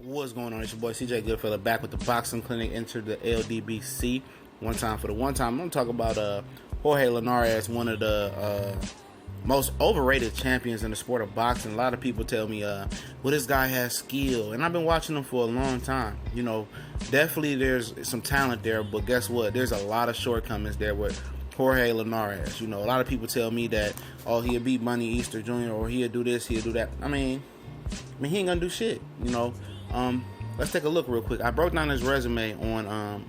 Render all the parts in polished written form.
What's going on? It's your boy CJ Goodfella back with the Boxing Clinic. Entered the LDBC. One time for the one time. I'm going to talk about Jorge Linares, one of the most overrated champions in the sport of boxing. A lot of people tell me, well, this guy has skill. And I've been watching him for a long time. You know, definitely there's some talent there. But guess what? There's a lot of shortcomings there with Jorge Linares. You know, a lot of people tell me that, oh, he'll beat Money Easter Jr. or he'll do this, he'll do that. I mean, he ain't going to do shit, you know. Let's take a look real quick. I broke down his resume on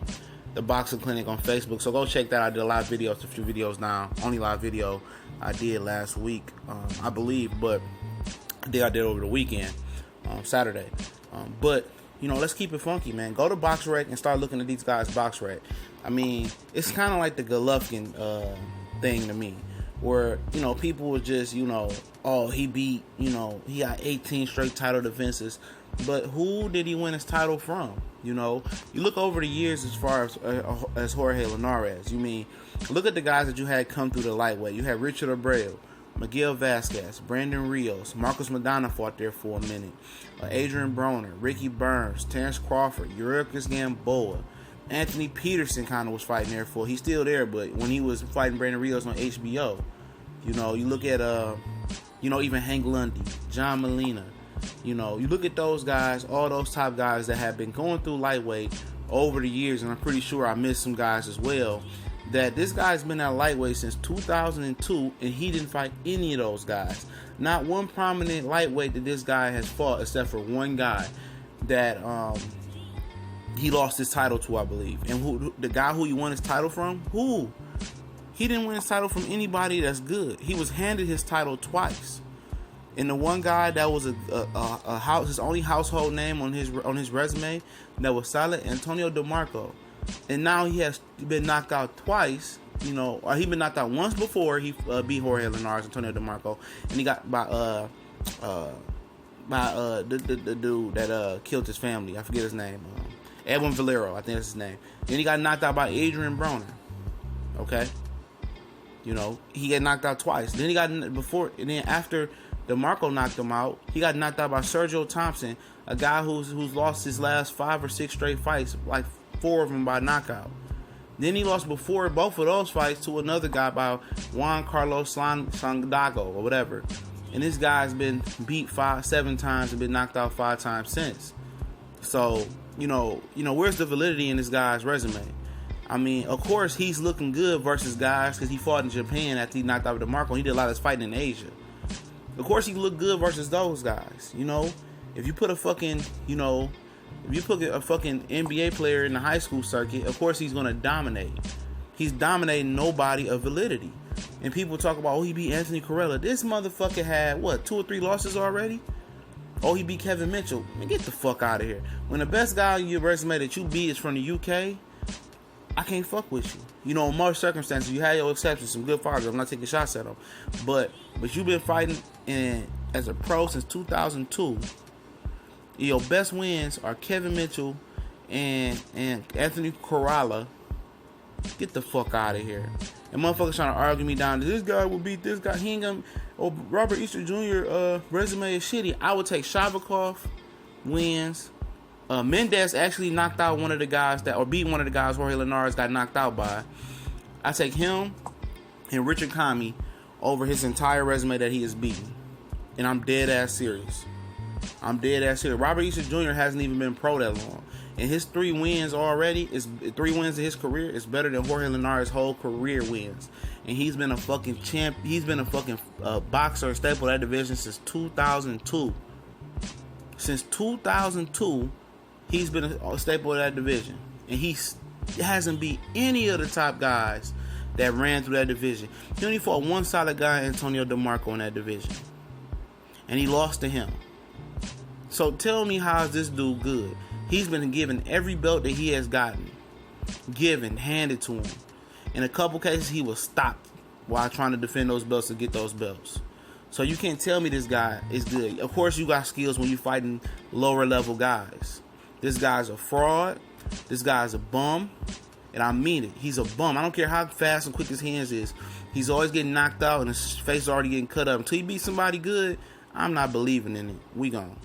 the Boxing Clinic on Facebook, so go check that. I did a live videos, a few videos now. Only live video I did last week, I believe, but I did over the weekend, Saturday. But you know, let's keep it funky, man. Go to BoxRec and start looking at these guys' BoxRec. I mean, it's kind of like the Golovkin thing to me, where, you know, people were just, you know, oh, he beat, you know, he got 18 straight title defenses. But who did he win his title from? You know, you look over the years as far as Jorge Linares. You mean, look at the guys that you had come through the lightweight. You had Richard Abreu, Miguel Vasquez, Brandon Rios, Marcos Madonna fought there for a minute, Adrian Broner, Ricky Burns, Terrence Crawford, Yuriorkis Gamboa, Anthony Peterson kind of was fighting there for. He's still there, but when he was fighting Brandon Rios on HBO, you know, you look at you know, even Hank Lundy, John Molina. You know, you look at those guys, all those top guys that have been going through lightweight over the years, and I'm pretty sure I missed some guys as well, that this guy's been at lightweight since 2002, and he didn't fight any of those guys. Not one prominent lightweight that this guy has fought, except for one guy that he lost his title to, I believe. And the guy who he won his title from, he didn't win his title from anybody that's good. He was handed his title twice. And the one guy that was his only household name on his resume that was solid, Antonio DeMarco, and now he has been knocked out twice. You know, or he been knocked out once before he beat Jorge Linares, Antonio DeMarco, and he got by the dude that killed his family. I forget his name, Edwin Valero, I think that's his name. Then he got knocked out by Adrian Broner. Okay, you know, he got knocked out twice. Then he got before, and then after DeMarco knocked him out, he got knocked out by Sergio Thompson, a guy who's lost his last 5 or 6 straight fights, like 4 of them by knockout. Then he lost before both of those fights to another guy by Juan Carlos Sandago or whatever. And this guy's been beat 7 times and been knocked out 5 times since. So, you know, where's the validity in this guy's resume? I mean, of course, he's looking good versus guys because he fought in Japan after he knocked out DeMarco. He did a lot of his fighting in Asia. Of course, he looked good versus those guys. You know, if you put a fucking NBA player in the high school circuit, of course he's gonna dominate. He's dominating nobody of validity. And people talk about, oh, he beat Anthony Corella. This motherfucker had what, 2 or 3 losses already? Oh, he beat Kevin Mitchell. Man, get the fuck out of here. When the best guy on your resume that you beat is from the UK, I can't fuck with you. You know, in most circumstances, you had your exceptions, some good fighters. I'm not taking shots at them, but you've been fighting as a pro since 2002. Your best wins are Kevin Mitchell and Anthony Corella. Get the fuck out of here. And motherfuckers trying to argue me down. This guy will beat this guy. He ain't gonna. Oh, Robert Easter Jr. Resume is shitty. I would take Shavakov wins. Mendez actually knocked out one of the guys beat one of the guys Jorge Linares got knocked out by. I take him and Richard Kami over his entire resume that he has beaten. And I'm dead ass serious. Robert Easter Jr. hasn't even been pro that long. And his 3 wins already, 3 wins in his career is better than Jorge Linares' whole career wins. And he's been a fucking champ. He's been a fucking boxer, staple of that division since 2002. Since 2002, he's been a staple of that division. And he hasn't beat any of the top guys that ran through that division. He only fought one solid guy, Antonio DeMarco, in that division. And he lost to him. So tell me, how is this dude good? He's been given every belt that he has gotten. Handed to him. In a couple cases, he was stopped while trying to defend those belts and get those belts. So you can't tell me this guy is good. Of course, you got skills when you're fighting lower level guys. This guy's a fraud. This guy's a bum. And I mean it. He's a bum. I don't care how fast and quick his hands is. He's always getting knocked out and his face is already getting cut up. Until he beats somebody good, I'm not believing in it. We gone.